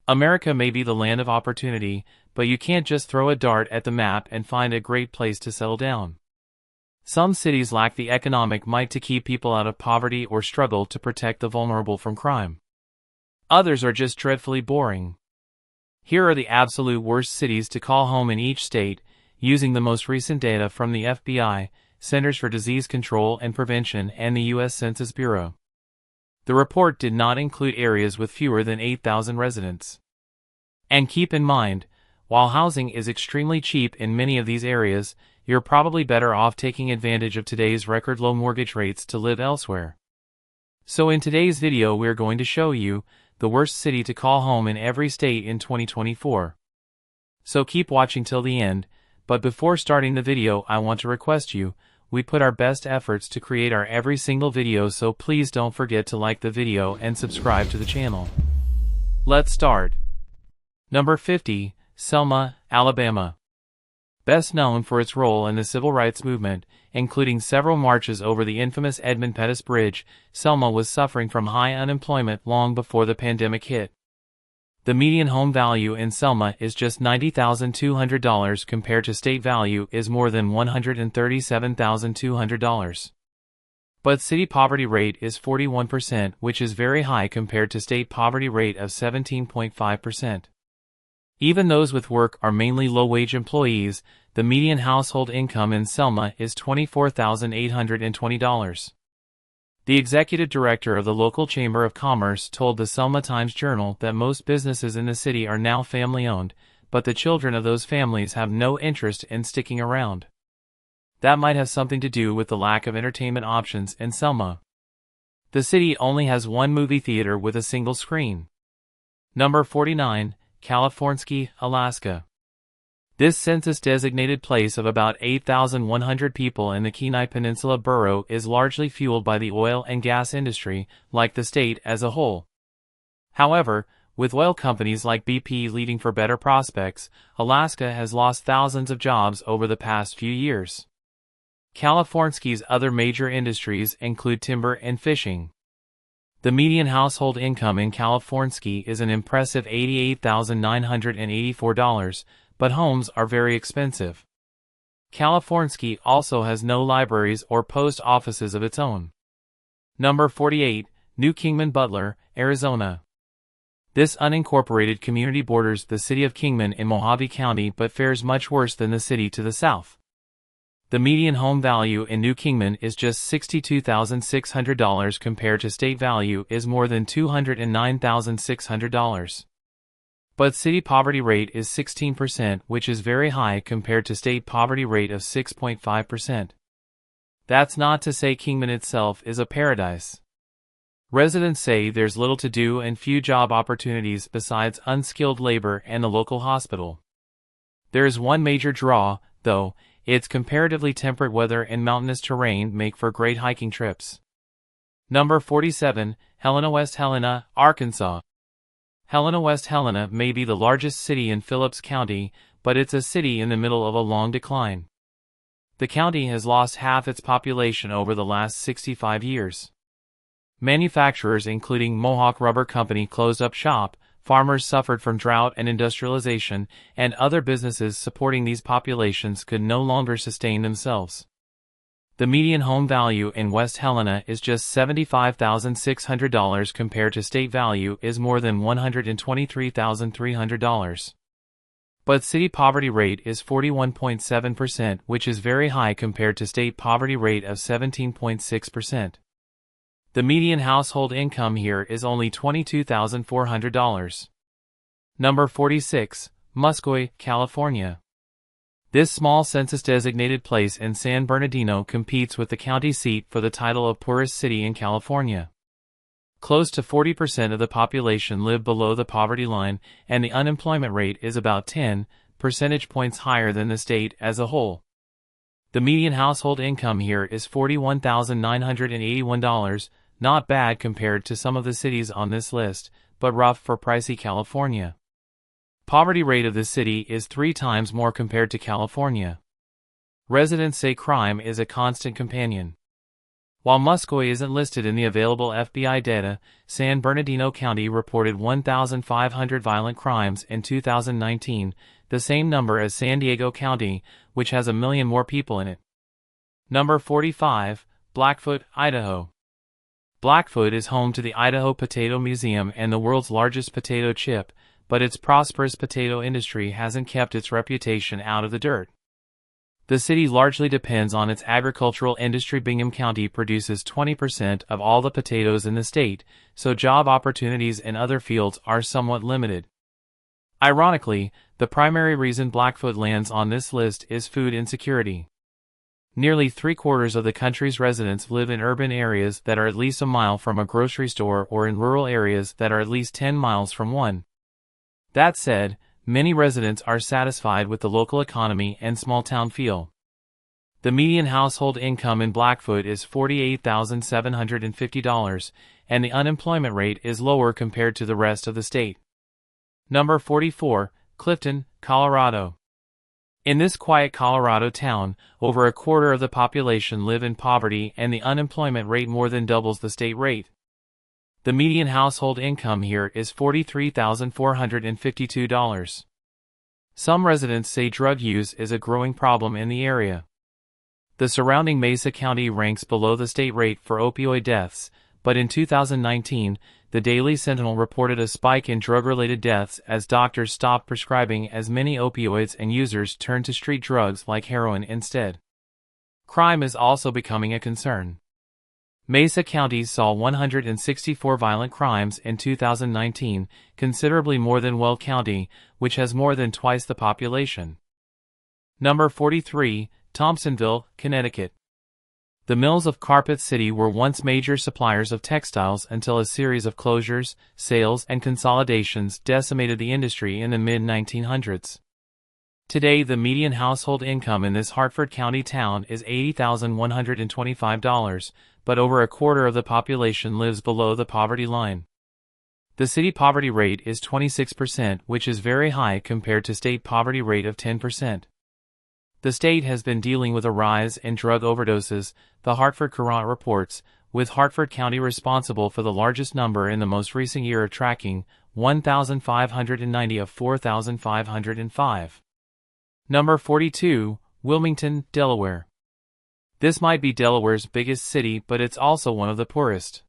America may be the land of opportunity, but you can't just throw a dart at the map and find a great place to settle down. Some cities lack the economic might to keep people out of poverty or struggle to protect the vulnerable from crime. Others are just dreadfully boring. Here are the absolute worst cities to call home in each state, using the most recent data from the FBI, Centers for Disease Control and Prevention, and the U.S. Census Bureau. The report did not include areas with fewer than 8,000 residents. And keep in mind, while housing is extremely cheap in many of these areas, you're probably better off taking advantage of today's record low mortgage rates to live elsewhere. So in today's video we're going to show you the worst city to call home in every state in 2024. So keep watching till the end, but before starting the video I want to request we put our best efforts to create our every single video, so please don't forget to like the video and subscribe to the channel. Let's start. Number 50, Selma, Alabama. Best known for its role in the civil rights movement, including several marches over the infamous Edmund Pettus Bridge, Selma was suffering from high unemployment long before the pandemic hit. The median home value in Selma is just $90,200 compared to state value is more than $137,200. But city poverty rate is 41%, which is very high compared to state poverty rate of 17.5%. Even those with work are mainly low-wage employees. The median household income in Selma is $24,820. The executive director of the local Chamber of Commerce told the Selma Times-Journal that most businesses in the city are now family-owned, but the children of those families have no interest in sticking around. That might have something to do with the lack of entertainment options in Selma. The city only has one movie theater with a single screen. Number 49, California, Alaska. This census-designated place of about 8,100 people in the Kenai Peninsula borough is largely fueled by the oil and gas industry, like the state as a whole. However, with oil companies like BP leading for better prospects, Alaska has lost thousands of jobs over the past few years. California's other major industries include timber and fishing. The median household income in California is an impressive $88,984, but homes are very expensive. California also has no libraries or post offices of its own. Number 48, New Kingman, Butler, Arizona. This unincorporated community borders the city of Kingman in Mohave County but fares much worse than the city to the south. The median home value in New Kingman is just $62,600 compared to state value is more than $209,600. But city poverty rate is 16%, which is very high compared to state poverty rate of 6.5%. That's not to say Kingman itself is a paradise. Residents say there's little to do and few job opportunities besides unskilled labor and the local hospital. There is one major draw, though. Its comparatively temperate weather and mountainous terrain make for great hiking trips. Number 47, Helena, West Helena, Arkansas. Helena, West Helena may be the largest city in Phillips County, but it's a city in the middle of a long decline. The county has lost half its population over the last 65 years. Manufacturers including Mohawk Rubber Company closed up shop, farmers suffered from drought and industrialization, and other businesses supporting these populations could no longer sustain themselves. The median home value in West Helena is just $75,600 compared to state value is more than $123,300. But city poverty rate is 41.7%, which is very high compared to state poverty rate of 17.6%. The median household income here is only $22,400. Number 46, Muscoy, California. This small census-designated place in San Bernardino competes with the county seat for the title of poorest city in California. Close to 40% of the population live below the poverty line, and the unemployment rate is about 10 percentage points higher than the state as a whole. The median household income here is $41,981, not bad compared to some of the cities on this list, but rough for pricey California. Poverty rate of the city is 3 times more compared to California. Residents say crime is a constant companion. While Muscoy isn't listed in the available FBI data, San Bernardino County reported 1,500 violent crimes in 2019, the same number as San Diego County, which has 1 million more people in it. Number 45, Blackfoot, Idaho. Blackfoot is home to the Idaho Potato Museum and the world's largest potato chip, but its prosperous potato industry hasn't kept its reputation out of the dirt. The city largely depends on its agricultural industry. Bingham County produces 20% of all the potatoes in the state, so job opportunities in other fields are somewhat limited. Ironically, the primary reason Blackfoot lands on this list is food insecurity. Nearly 3/4 of the country's residents live in urban areas that are at least a mile from a grocery store or in rural areas that are at least 10 miles from one. That said, many residents are satisfied with the local economy and small-town feel. The median household income in Blackfoot is $48,750, and the unemployment rate is lower compared to the rest of the state. Number 44, Clifton, Colorado. In this quiet Colorado town, over 1/4 of the population live in poverty and the unemployment rate more than doubles the state rate. The median household income here is $43,452. Some residents say drug use is a growing problem in the area. The surrounding Mesa County ranks below the state rate for opioid deaths, but in 2019, the Daily Sentinel reported a spike in drug-related deaths as doctors stopped prescribing as many opioids and users turned to street drugs like heroin instead. Crime is also becoming a concern. Mesa County saw 164 violent crimes in 2019, considerably more than Weld County, which has more than twice the population. Number 43, Thompsonville, Connecticut. The mills of Carpet City were once major suppliers of textiles until a series of closures, sales, and consolidations decimated the industry in the mid-1900s. Today, the median household income in this Hartford County town is $80,125, but over 1/4 of the population lives below the poverty line. The city poverty rate is 26%, which is very high compared to state poverty rate of 10%. The state has been dealing with a rise in drug overdoses, the Hartford Courant reports, with Hartford County responsible for the largest number in the most recent year of tracking, 1,590 of 4,505. Number 42, Wilmington, Delaware. This might be Delaware's biggest city, but it's also one of the poorest.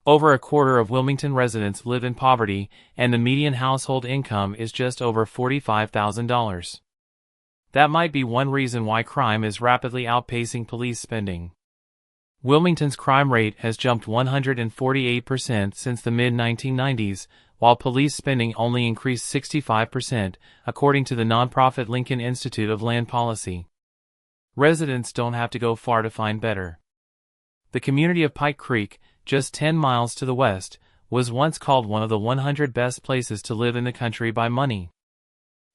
Over 1/4 of Wilmington residents live in poverty, and the median household income is just over $45,000. That might be one reason why crime is rapidly outpacing police spending. Wilmington's crime rate has jumped 148% since the mid-1990s, while police spending only increased 65%, according to the nonprofit Lincoln Institute of Land Policy. Residents don't have to go far to find better. The community of Pike Creek, just 10 miles to the west, was once called one of the 100 best places to live in the country by money.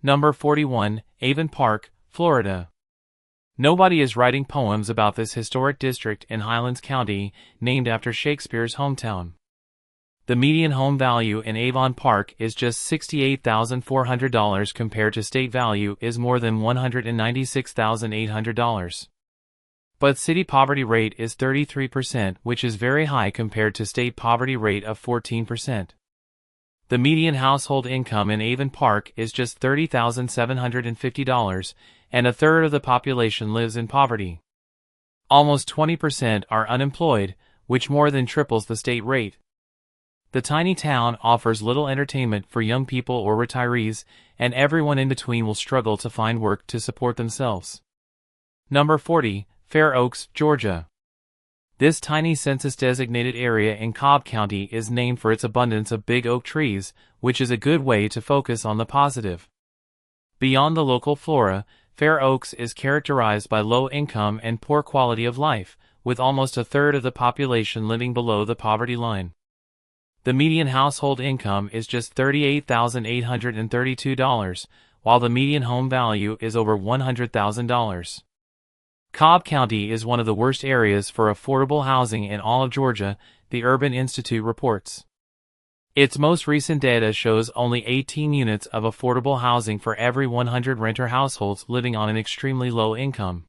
Number 41, Avon Park, Florida. Nobody is writing poems about this historic district in Highlands County, named after Shakespeare's hometown. The median home value in Avon Park is just $68,400 compared to state value is more than $196,800. But city poverty rate is 33%, which is very high compared to state poverty rate of 14%. The median household income in Avon Park is just $30,750, and 1/3 of the population lives in poverty. Almost 20% are unemployed, which more than triples the state rate. The tiny town offers little entertainment for young people or retirees, and everyone in between will struggle to find work to support themselves. Number 40, Fair Oaks, Georgia. This tiny census-designated area in Cobb County is named for its abundance of big oak trees, which is a good way to focus on the positive. Beyond the local flora, Fair Oaks is characterized by low income and poor quality of life, with almost 1/3 of the population living below the poverty line. The median household income is just $38,832, while the median home value is over $100,000. Cobb County is one of the worst areas for affordable housing in all of Georgia, the Urban Institute reports. Its most recent data shows only 18 units of affordable housing for every 100 renter households living on an extremely low income.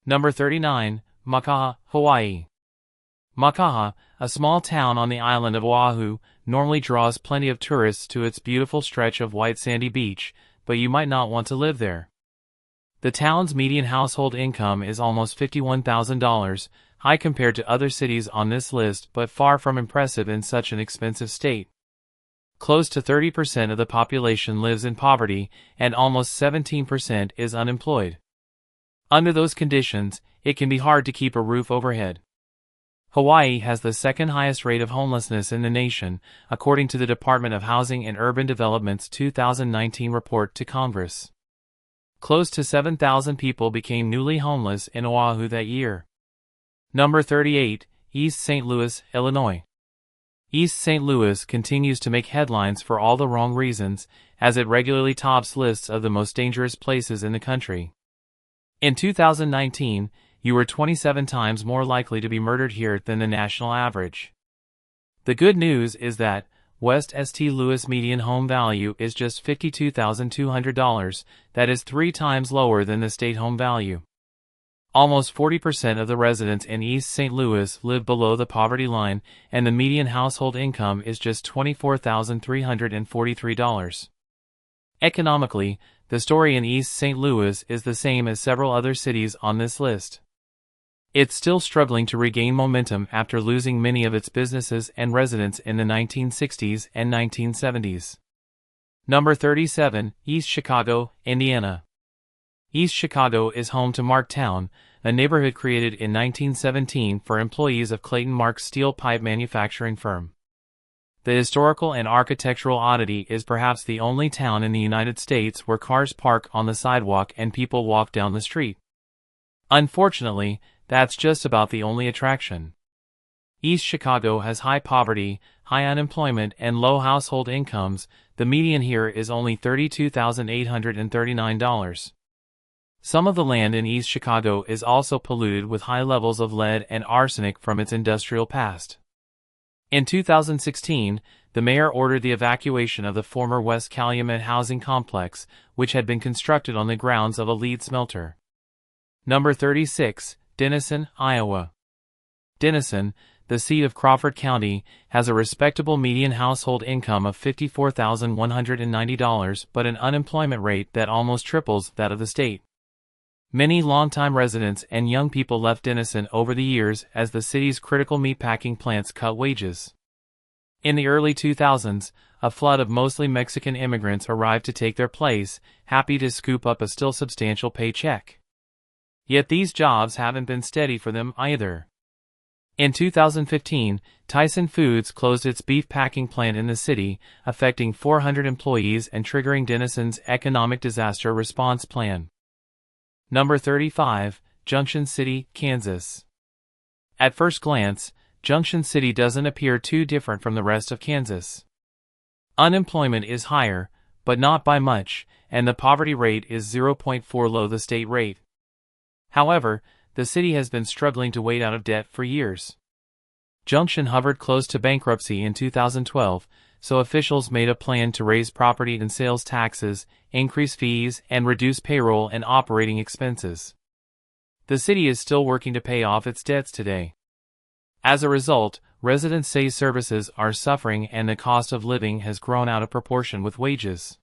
Number 39, Makaha, Hawaii. Makaha, a small town on the island of Oahu, normally draws plenty of tourists to its beautiful stretch of white sandy beach, but you might not want to live there. The town's median household income is almost $51,000, high compared to other cities on this list but far from impressive in such an expensive state. Close to 30% of the population lives in poverty, and almost 17% is unemployed. Under those conditions, it can be hard to keep a roof overhead. Hawaii has the second highest rate of homelessness in the nation, according to the Department of Housing and Urban Development's 2019 report to Congress. Close to 7,000 people became newly homeless in Oahu that year. Number 38, East St. Louis, Illinois. East St. Louis continues to make headlines for all the wrong reasons, as it regularly tops lists of the most dangerous places in the country. In 2019, you were 27 times more likely to be murdered here than the national average. The good news is that West St. Louis median home value is just $52,200, that is 3 times lower than the state home value. Almost 40% of the residents in East St. Louis live below the poverty line, and the median household income is just $24,343. Economically, the story in East St. Louis is the same as several other cities on this list. It's still struggling to regain momentum after losing many of its businesses and residents in the 1960s and 1970s. Number 37, East Chicago, Indiana. East Chicago is home to Marktown, a neighborhood created in 1917 for employees of Clayton Mark's steel pipe manufacturing firm. The historical and architectural oddity is perhaps the only town in the United States where cars park on the sidewalk and people walk down the street. Unfortunately, that's just about the only attraction. East Chicago has high poverty, high unemployment, and low household incomes. The median here is only $32,839. Some of the land in East Chicago is also polluted with high levels of lead and arsenic from its industrial past. In 2016, the mayor ordered the evacuation of the former West Calumet housing complex, which had been constructed on the grounds of a lead smelter. Number 36, Dennison, Iowa. Dennison, the seat of Crawford County, has a respectable median household income of $54,190 but an unemployment rate that almost triples that of the state. Many longtime residents and young people left Dennison over the years as the city's critical meatpacking plants cut wages. In the early 2000s, a flood of mostly Mexican immigrants arrived to take their place, happy to scoop up a still substantial paycheck. Yet these jobs haven't been steady for them either. In 2015, Tyson Foods closed its beef packing plant in the city, affecting 400 employees and triggering Dennison's economic disaster response plan. Number 35, Junction City, Kansas. At first glance, Junction City doesn't appear too different from the rest of Kansas. Unemployment is higher, but not by much, and the poverty rate is 0.4 below the state rate. However, the city has been struggling to wade out of debt for years. Junction hovered close to bankruptcy in 2012, so officials made a plan to raise property and sales taxes, increase fees, and reduce payroll and operating expenses. The city is still working to pay off its debts today. As a result, residents say services are suffering and the cost of living has grown out of proportion with wages.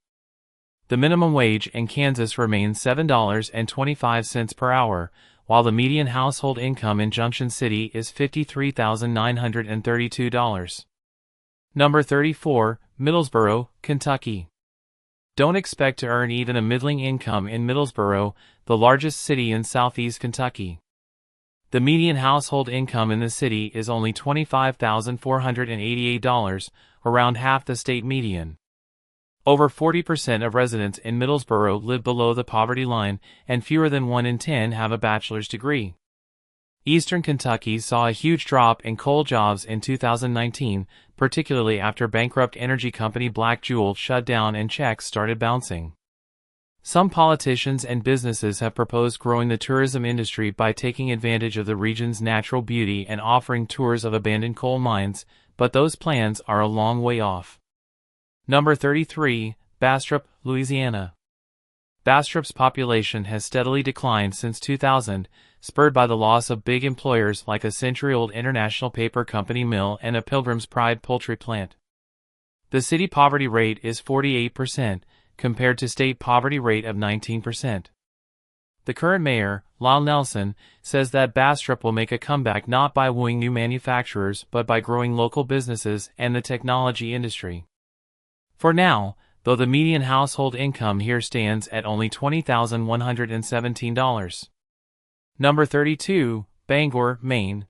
The minimum wage in Kansas remains $7.25 per hour, while the median household income in Junction City is $53,932. Number 34, Middlesboro, Kentucky. Don't expect to earn even a middling income in Middlesboro, the largest city in southeast Kentucky. The median household income in the city is only $25,488, around half the state median. Over 40% of residents in Middlesboro live below the poverty line, and fewer than 1 in 10 have a bachelor's degree. Eastern Kentucky saw a huge drop in coal jobs in 2019, particularly after bankrupt energy company Black Jewel shut down and checks started bouncing. Some politicians and businesses have proposed growing the tourism industry by taking advantage of the region's natural beauty and offering tours of abandoned coal mines, but those plans are a long way off. Number 33, Bastrop, Louisiana. Bastrop's population has steadily declined since 2000, spurred by the loss of big employers like a century-old International Paper Company mill and a Pilgrim's Pride poultry plant. The city poverty rate is 48%, compared to state poverty rate of 19%. The current mayor, Lyle Nelson, says that Bastrop will make a comeback not by wooing new manufacturers but by growing local businesses and the technology industry. For now, though, the median household income here stands at only $20,117. Number 32, Bangor, Maine.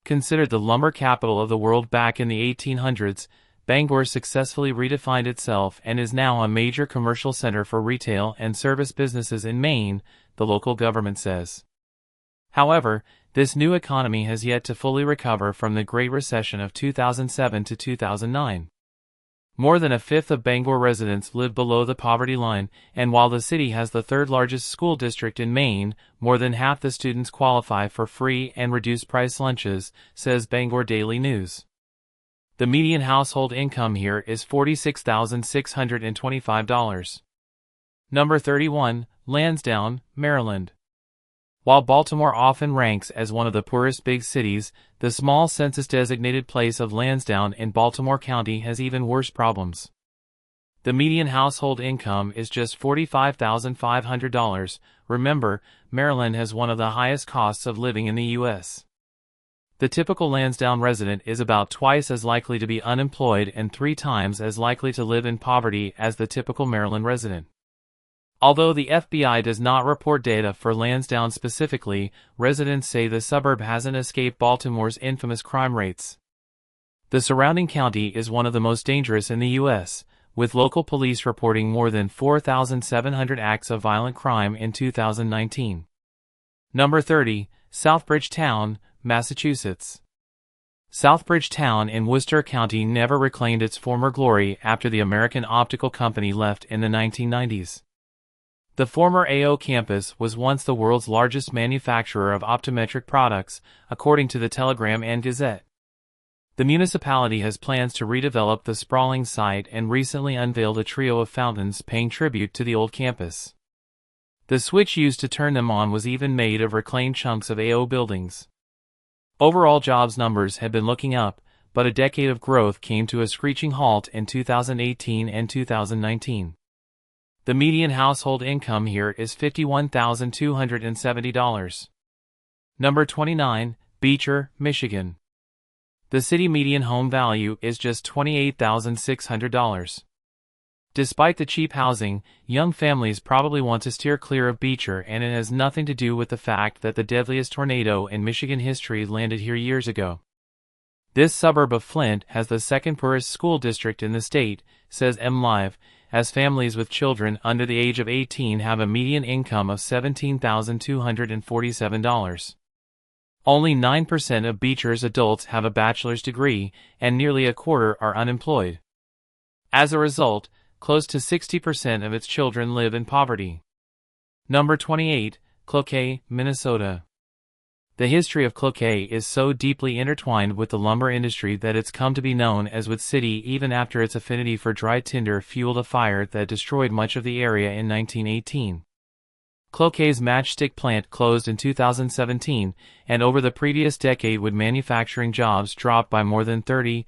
Considered the lumber capital of the world back in the 1800s, Bangor successfully redefined itself and is now a major commercial center for retail and service businesses in Maine, the local government says. However, this new economy has yet to fully recover from the Great Recession of 2007 to 2009. More than a fifth of Bangor residents live below the poverty line, and while the city has the third largest school district in Maine, more than half the students qualify for free and reduced-price lunches, says Bangor Daily News. The median household income here is $46,625. Number 31, Lansdowne, Maryland. While Baltimore often ranks as one of the poorest big cities, the small census-designated place of Lansdowne in Baltimore County has even worse problems. The median household income is just $45,500. Remember, Maryland has one of the highest costs of living in the U.S. The typical Lansdowne resident is about twice as likely to be unemployed and 3 times as likely to live in poverty as the typical Maryland resident. Although the FBI does not report data for Lansdowne specifically, residents say the suburb hasn't escaped Baltimore's infamous crime rates. The surrounding county is one of the most dangerous in the U.S., with local police reporting more than 4,700 acts of violent crime in 2019. Number 30, Southbridge Town, Massachusetts. Southbridge Town in Worcester County never reclaimed its former glory after the American Optical Company left in the 1990s. The former AO campus was once the world's largest manufacturer of optometric products, according to the Telegram and Gazette. The municipality has plans to redevelop the sprawling site and recently unveiled a trio of fountains paying tribute to the old campus. The switch used to turn them on was even made of reclaimed chunks of AO buildings. Overall jobs numbers had been looking up, but a decade of growth came to a screeching halt in 2018 and 2019. The median household income here is $51,270. Number 29, Beecher, Michigan. The city median home value is just $28,600. Despite the cheap housing, young families probably want to steer clear of Beecher, and it has nothing to do with the fact that the deadliest tornado in Michigan history landed here years ago. This suburb of Flint has the second poorest school district in the state, says MLive, as families with children under the age of 18 have a median income of $17,247. Only 9% of Beecher's adults have a bachelor's degree, and nearly a quarter are unemployed. As a result, close to 60% of its children live in poverty. Number 28, Cloquet, Minnesota. The history of Cloquet is so deeply intertwined with the lumber industry that it's come to be known as Wood City even after its affinity for dry tinder fueled a fire that destroyed much of the area in 1918. Cloquet's matchstick plant closed in 2017, and over the previous decade wood manufacturing jobs dropped by more than 30%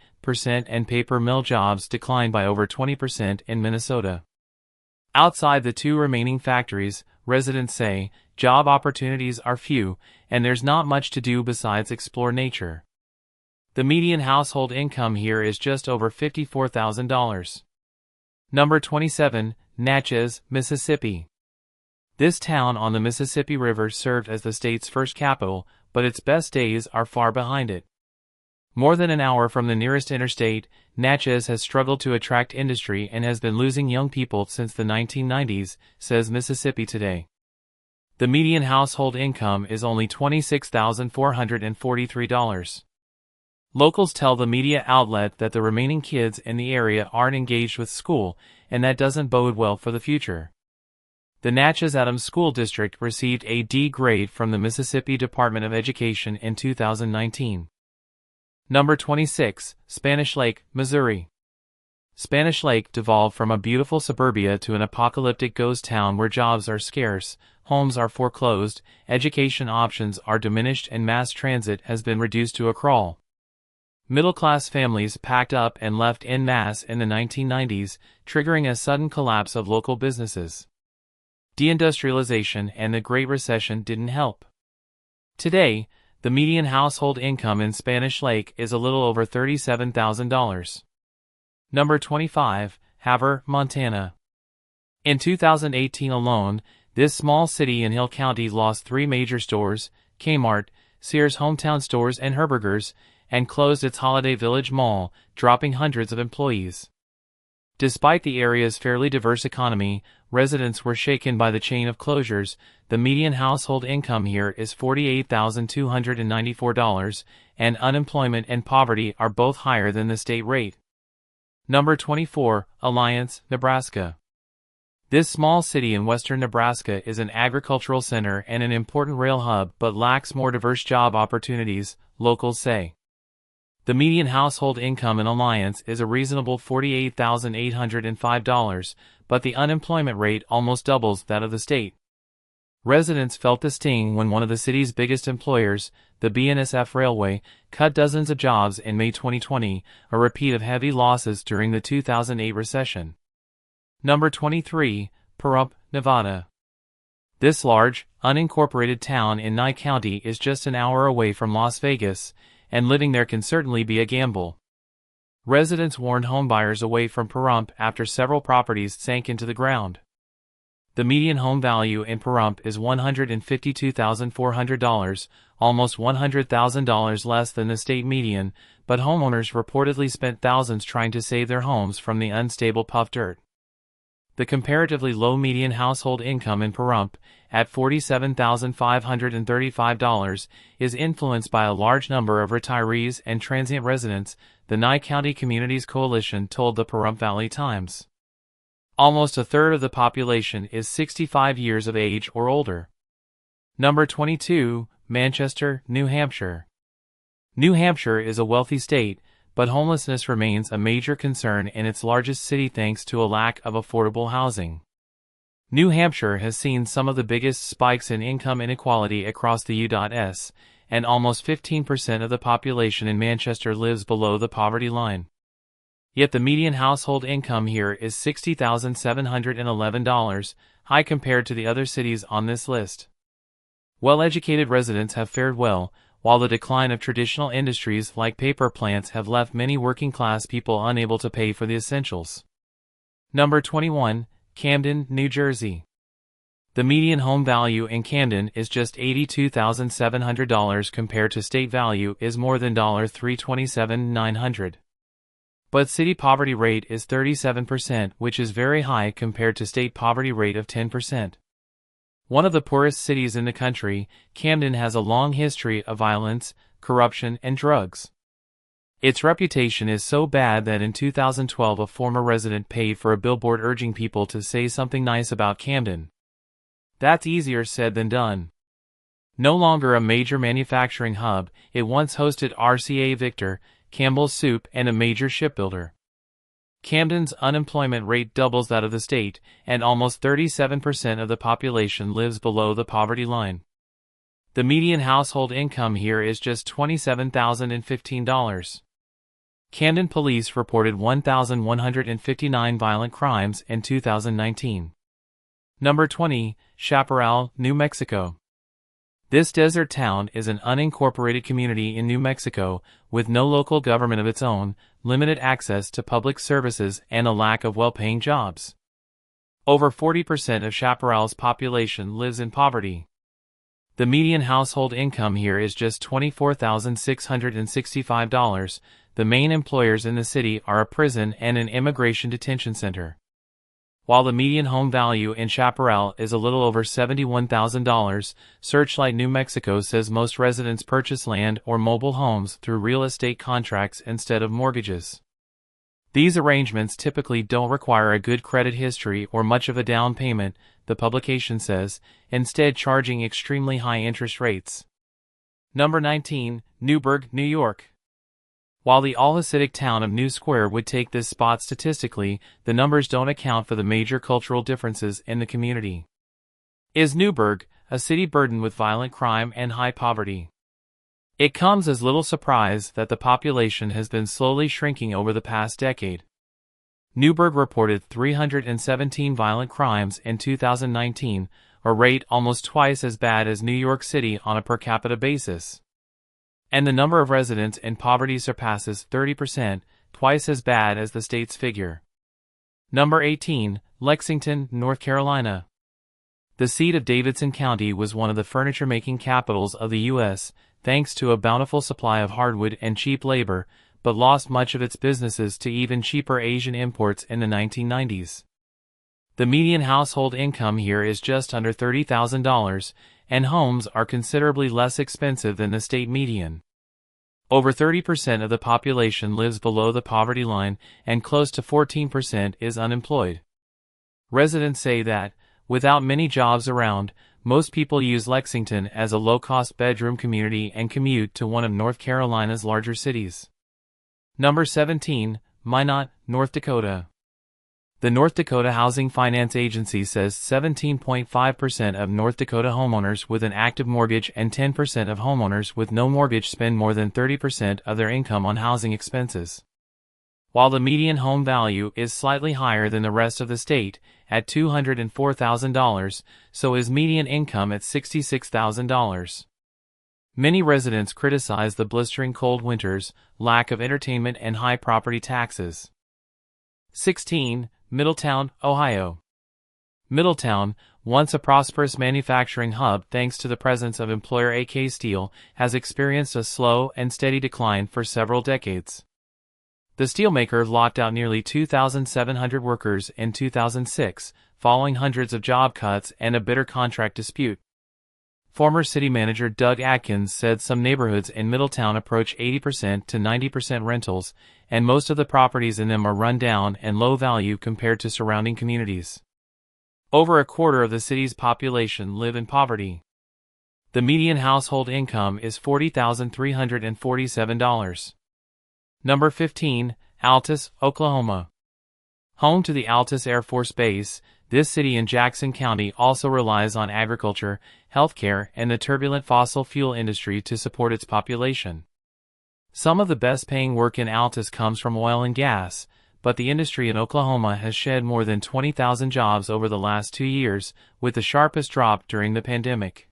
and paper mill jobs declined by over 20% in Minnesota. Outside the 2 remaining factories, residents say, job opportunities are few, and there's not much to do besides explore nature. The median household income here is just over $54,000. Number 27, Naches, Mississippi. This town on the Mississippi River served as the state's first capital, but its best days are far behind it. More than an hour from the nearest interstate, Naches has struggled to attract industry and has been losing young people since the 1990s, says Mississippi Today. The median household income is only $26,443. Locals tell the media outlet that the remaining kids in the area aren't engaged with school, and that doesn't bode well for the future. The Natchez Adams School District received a D grade from the Mississippi Department of Education in 2019. Number 26, Spanish Lake, Missouri. Spanish Lake devolved from a beautiful suburbia to an apocalyptic ghost town where jobs are scarce, homes are foreclosed, education options are diminished, and mass transit has been reduced to a crawl. Middle-class families packed up and left en masse in the 1990s, triggering a sudden collapse of local businesses. Deindustrialization and the Great Recession didn't help. Today, the median household income in Spanish Lake is a little over $37,000. Number 25, Havre, Montana. In 2018 alone, this small city in Hill County lost 3 major stores, Kmart, Sears Hometown Stores and Herberger's, and closed its Holiday Village Mall, dropping hundreds of employees. Despite the area's fairly diverse economy, residents were shaken by the chain of closures. The median household income here is $48,294, and unemployment and poverty are both higher than the state rate. Number 24, Alliance, Nebraska. This small city in western Nebraska is an agricultural center and an important rail hub but lacks more diverse job opportunities, locals say. The median household income in Alliance is a reasonable $48,805, but the unemployment rate almost doubles that of the state. Residents felt the sting when one of the city's biggest employers, the BNSF Railway, cut dozens of jobs in May 2020, a repeat of heavy losses during the 2008 recession. Number 23, Pahrump, Nevada. This large, unincorporated town in Nye County is just an hour away from Las Vegas, and living there can certainly be a gamble. Residents warned homebuyers away from Pahrump after several properties sank into the ground. The median home value in Pahrump is $152,400, almost $100,000 less than the state median, but homeowners reportedly spent thousands trying to save their homes from the unstable puff dirt. The comparatively low median household income in Pahrump, at $47,535, is influenced by a large number of retirees and transient residents, the Nye County Communities Coalition told the Pahrump Valley Times. Almost a third of the population is 65 years of age or older. Number 22, Manchester, New Hampshire. New Hampshire is a wealthy state, but homelessness remains a major concern in its largest city thanks to a lack of affordable housing. New Hampshire has seen some of the biggest spikes in income inequality across the U.S., and almost 15% of the population in Manchester lives below the poverty line. Yet the median household income here is $60,711, high compared to the other cities on this list. Well-educated residents have fared well, while the decline of traditional industries like paper plants have left many working-class people unable to pay for the essentials. Number 21, Camden, New Jersey. The median home value in Camden is just $82,700 compared to state value is more than $327,900. But city poverty rate is 37%, which is very high compared to state poverty rate of 10%. One of the poorest cities in the country, Camden has a long history of violence, corruption, and drugs. Its reputation is so bad that in 2012 a former resident paid for a billboard urging people to say something nice about Camden. That's easier said than done. No longer a major manufacturing hub, it once hosted RCA Victor, Campbell's Soup, and a major shipbuilder. Camden's unemployment rate doubles that of the state, and almost 37% of the population lives below the poverty line. The median household income here is just $27,015. Camden police reported 1,159 violent crimes in 2019. Number 20, Chaparral, New Mexico. This desert town is an unincorporated community in New Mexico, with no local government of its own, limited access to public services, and a lack of well-paying jobs. Over 40% of Chaparral's population lives in poverty. The median household income here is just $24,665. The main employers in the city are a prison and an immigration detention center. While the median home value in Chaparral is a little over $71,000, Searchlight New Mexico says most residents purchase land or mobile homes through real estate contracts instead of mortgages. These arrangements typically don't require a good credit history or much of a down payment, the publication says, instead charging extremely high interest rates. Number 19, Newberg, New York. While the all-Hasidic town of New Square would take this spot statistically, the numbers don't account for the major cultural differences in the community. Is Newberg, a city burdened with violent crime and high poverty? It comes as little surprise that the population has been slowly shrinking over the past decade. Newberg reported 317 violent crimes in 2019, a rate almost twice as bad as New York City on a per capita basis. And the number of residents in poverty surpasses 30%, twice as bad as the state's figure. Number 18, Lexington, North Carolina. The seat of Davidson County was one of the furniture-making capitals of the U.S., thanks to a bountiful supply of hardwood and cheap labor, but lost much of its businesses to even cheaper Asian imports in the 1990s. The median household income here is just under $30,000, and homes are considerably less expensive than the state median. Over 30% of the population lives below the poverty line, and close to 14% is unemployed. Residents say that, without many jobs around, most people use Lexington as a low-cost bedroom community and commute to one of North Carolina's larger cities. Number 17, Minot, North Dakota. The North Dakota Housing Finance Agency says 17.5% of North Dakota homeowners with an active mortgage and 10% of homeowners with no mortgage spend more than 30% of their income on housing expenses. While the median home value is slightly higher than the rest of the state, at $204,000, so is median income at $66,000. Many residents criticize the blistering cold winters, lack of entertainment, and high property taxes. 16. Middletown, Ohio. Middletown, once a prosperous manufacturing hub thanks to the presence of employer AK Steel, has experienced a slow and steady decline for several decades. The steelmaker locked out nearly 2,700 workers in 2006, following hundreds of job cuts and a bitter contract dispute. Former city manager Doug Atkins said some neighborhoods in Middletown approach 80% to 90% rentals, and most of the properties in them are run down and low value compared to surrounding communities. Over a quarter of the city's population live in poverty. The median household income is $40,347. Number 15, Altus, Oklahoma. Home to the Altus Air Force Base, this city in Jackson County also relies on agriculture, healthcare, and the turbulent fossil fuel industry to support its population. Some of the best-paying work in Altus comes from oil and gas, but the industry in Oklahoma has shed more than 20,000 jobs over the last 2 years, with the sharpest drop during the pandemic.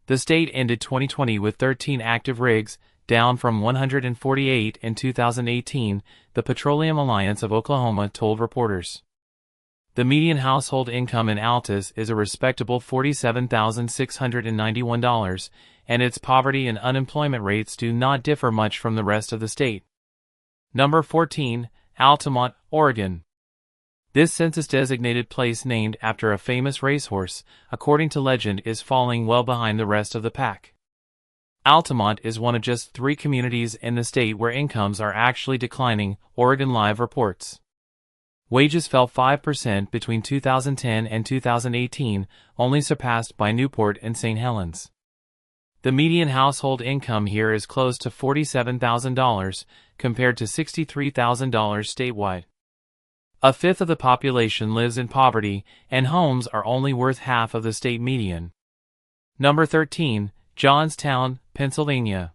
The state ended 2020 with 13 active rigs, down from 148 in 2018, the Petroleum Alliance of Oklahoma told reporters. The median household income in Altus is a respectable $47,691, and its poverty and unemployment rates do not differ much from the rest of the state. Number 14, Altamont, Oregon. This census-designated place named after a famous racehorse, according to legend, is falling well behind the rest of the pack. Altamont is one of just 3 communities in the state where incomes are actually declining, Oregon Live reports. Wages fell 5% between 2010 and 2018, only surpassed by Newport and St. Helens. The median household income here is close to $47,000, compared to $63,000 statewide. A fifth of the population lives in poverty, and homes are only worth half of the state median. Number 13, Johnstown, Pennsylvania.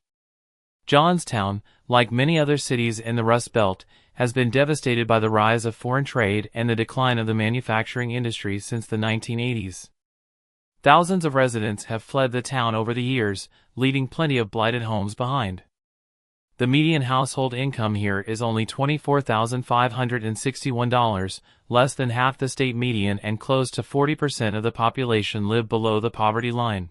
Johnstown, like many other cities in the Rust Belt, has been devastated by the rise of foreign trade and the decline of the manufacturing industry since the 1980s. Thousands of residents have fled the town over the years, leaving plenty of blighted homes behind. The median household income here is only $24,561, less than half the state median, and close to 40% of the population live below the poverty line.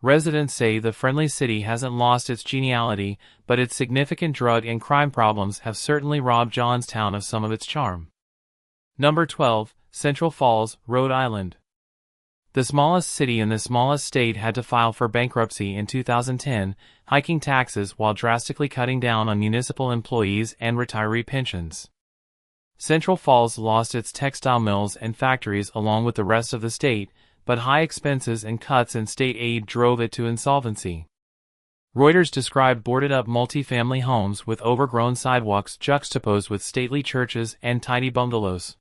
Residents say the friendly city hasn't lost its geniality, but its significant drug and crime problems have certainly robbed Johnstown of some of its charm. Number 12, Central Falls, Rhode Island. The smallest city in the smallest state had to file for bankruptcy in 2010, hiking taxes while drastically cutting down on municipal employees and retiree pensions. Central Falls lost its textile mills and factories along with the rest of the state, but high expenses and cuts in state aid drove it to insolvency. Reuters described boarded-up multi-family homes with overgrown sidewalks juxtaposed with stately churches and tiny bungalows.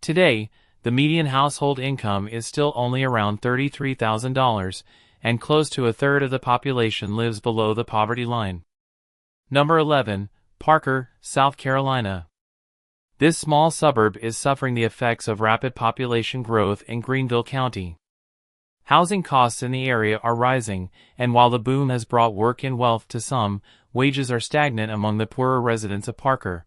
Today, the median household income is still only around $33,000, and close to a third of the population lives below the poverty line. Number 11, Parker, South Carolina. This small suburb is suffering the effects of rapid population growth in Greenville County. Housing costs in the area are rising, and while the boom has brought work and wealth to some, wages are stagnant among the poorer residents of Parker.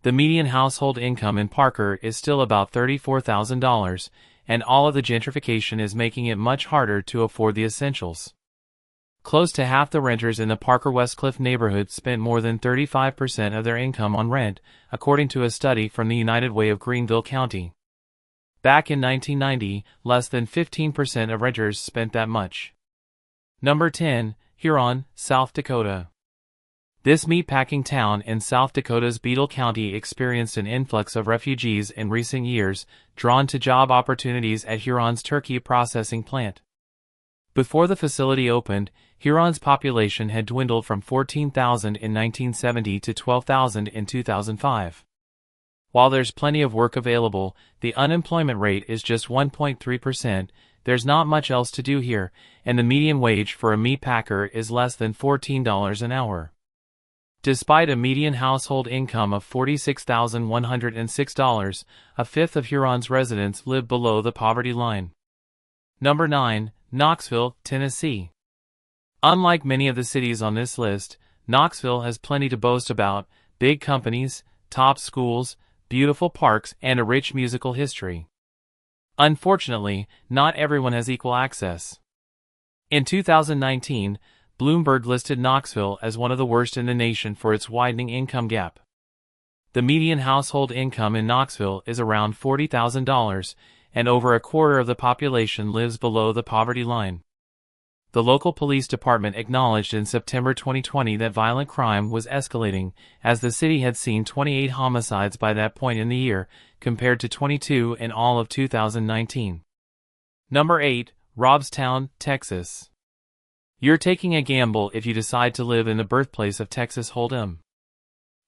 The median household income in Parker is still about $34,000, and all of the gentrification is making it much harder to afford the essentials. Close to half the renters in the Parker Westcliff neighborhood spent more than 35% of their income on rent, according to a study from the United Way of Greenville County. Back in 1990, less than 15% of renters spent that much. Number 10, Huron, South Dakota. This meatpacking town in South Dakota's Beadle County experienced an influx of refugees in recent years, drawn to job opportunities at Huron's turkey processing plant. Before the facility opened, Huron's population had dwindled from 14,000 in 1970 to 12,000 in 2005. While there's plenty of work available, the unemployment rate is just 1.3%, there's not much else to do here, and the median wage for a meat packer is less than $14 an hour. Despite a median household income of $46,106, a fifth of Huron's residents live below the poverty line. Number 9, Knoxville, Tennessee. Unlike many of the cities on this list, Knoxville has plenty to boast about: big companies, top schools, beautiful parks, and a rich musical history. Unfortunately, not everyone has equal access. In 2019, Bloomberg listed Knoxville as one of the worst in the nation for its widening income gap. The median household income in Knoxville is around $40,000, and over a quarter of the population lives below the poverty line. The local police department acknowledged in September 2020 that violent crime was escalating, as the city had seen 28 homicides by that point in the year, compared to 22 in all of 2019. Number 8, Robstown, Texas. You're taking a gamble if you decide to live in the birthplace of Texas Hold'em.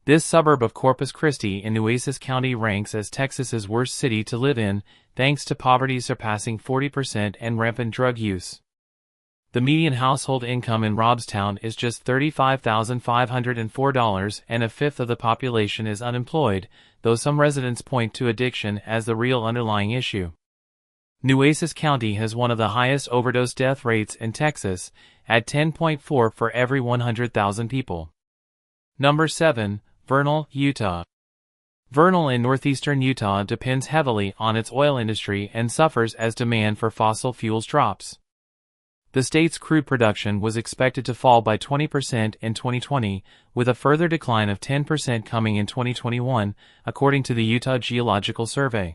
This suburb of Corpus Christi in Nueces County ranks as Texas's worst city to live in, thanks to poverty surpassing 40% and rampant drug use. The median household income in Robstown is just $35,504, and a fifth of the population is unemployed, though some residents point to addiction as the real underlying issue. Nueces County has one of the highest overdose death rates in Texas, at 10.4 for every 100,000 people. Number 7, Vernal, Utah. Vernal in northeastern Utah depends heavily on its oil industry and suffers as demand for fossil fuels drops. The state's crude production was expected to fall by 20% in 2020, with a further decline of 10% coming in 2021, according to the Utah Geological Survey.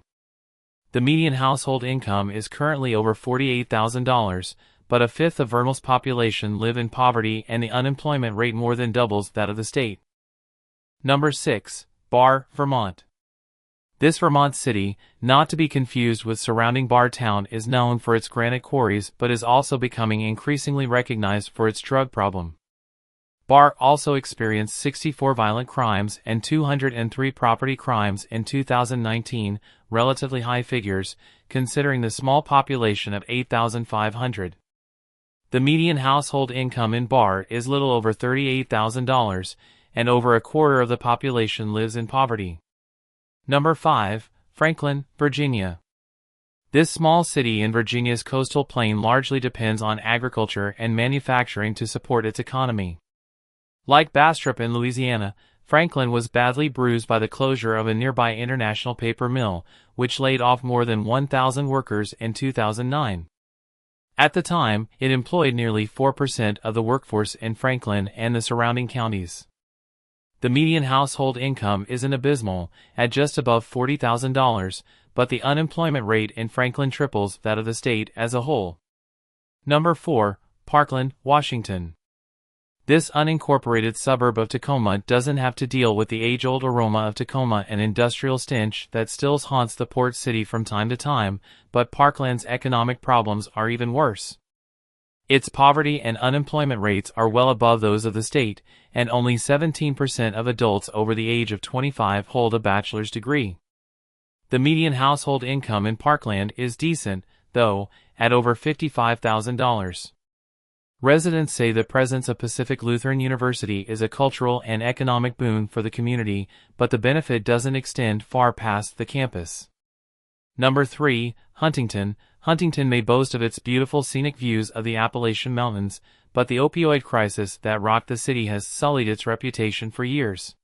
The median household income is currently over $48,000, but a fifth of Vernal's population live in poverty and the unemployment rate more than doubles that of the state. Number 6, Barre, Vermont. This Vermont city, not to be confused with surrounding Barre Town, is known for its granite quarries but is also becoming increasingly recognized for its drug problem. Barre also experienced 64 violent crimes and 203 property crimes in 2019, relatively high figures, considering the small population of 8,500. The median household income in Barre is little over $38,000, and over a quarter of the population lives in poverty. Number 5, Franklin, Virginia. This small city in Virginia's coastal plain largely depends on agriculture and manufacturing to support its economy. Like Bastrop in Louisiana, Franklin was badly bruised by the closure of a nearby International paper mill, which laid off more than 1,000 workers in 2009. At the time, it employed nearly 4% of the workforce in Franklin and the surrounding counties. The median household income isn't abysmal, at just above $40,000, but the unemployment rate in Franklin triples that of the state as a whole. Number 4, Parkland, Washington. This unincorporated suburb of Tacoma doesn't have to deal with the age-old aroma of Tacoma and industrial stench that still haunts the port city from time to time, but Parkland's economic problems are even worse. Its poverty and unemployment rates are well above those of the state, and only 17% of adults over the age of 25 hold a bachelor's degree. The median household income in Parkland is decent, though, at over $55,000. Residents say the presence of Pacific Lutheran University is a cultural and economic boon for the community, but the benefit doesn't extend far past the campus. Number 3, Huntington. Huntington may boast of its beautiful scenic views of the Appalachian Mountains, but the opioid crisis that rocked the city has sullied its reputation for years.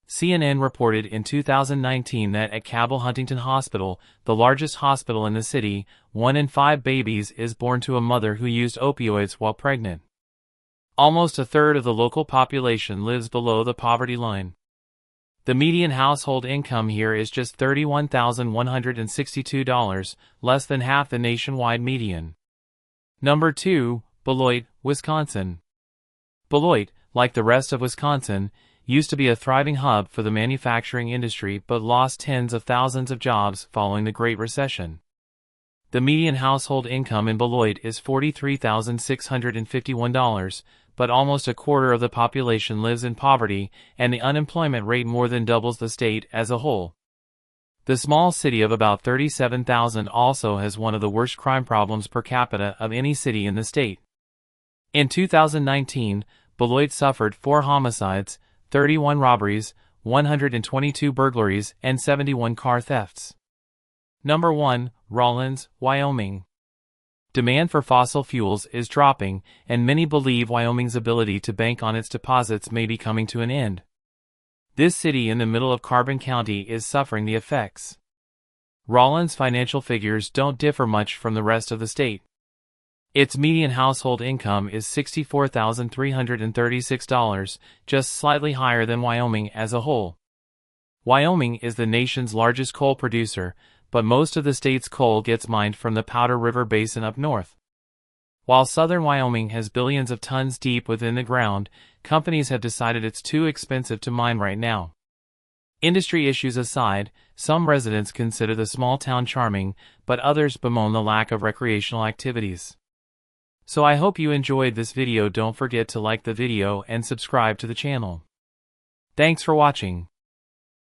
CNN reported in 2019 that at Cabell Huntington Hospital, the largest hospital in the city, 1 in 5 babies is born to a mother who used opioids while pregnant. Almost a third of the local population lives below the poverty line. The median household income here is just $31,162, less than half the nationwide median. Number 2, Beloit, Wisconsin. Beloit, like the rest of Wisconsin, used to be a thriving hub for the manufacturing industry but lost tens of thousands of jobs following the Great Recession. The median household income in Beloit is $43,651, but almost a quarter of the population lives in poverty, and the unemployment rate more than doubles the state as a whole. The small city of about 37,000 also has one of the worst crime problems per capita of any city in the state. In 2019, Beloit suffered 4 homicides, 31 robberies, 122 burglaries, and 71 car thefts. Number 1, Rawlins, Wyoming. Demand for fossil fuels is dropping, and many believe Wyoming's ability to bank on its deposits may be coming to an end. This city in the middle of Carbon County is suffering the effects. Rawlins' financial figures don't differ much from the rest of the state. Its median household income is $64,336, just slightly higher than Wyoming as a whole. Wyoming is the nation's largest coal producer, but most of the state's coal gets mined from the Powder River Basin up north. While southern Wyoming has billions of tons deep within the ground, companies have decided it's too expensive to mine right now. Industry issues aside, some residents consider the small town charming, but others bemoan the lack of recreational activities. So I hope you enjoyed this video. Don't forget to like the video and subscribe to the channel. Thanks for watching.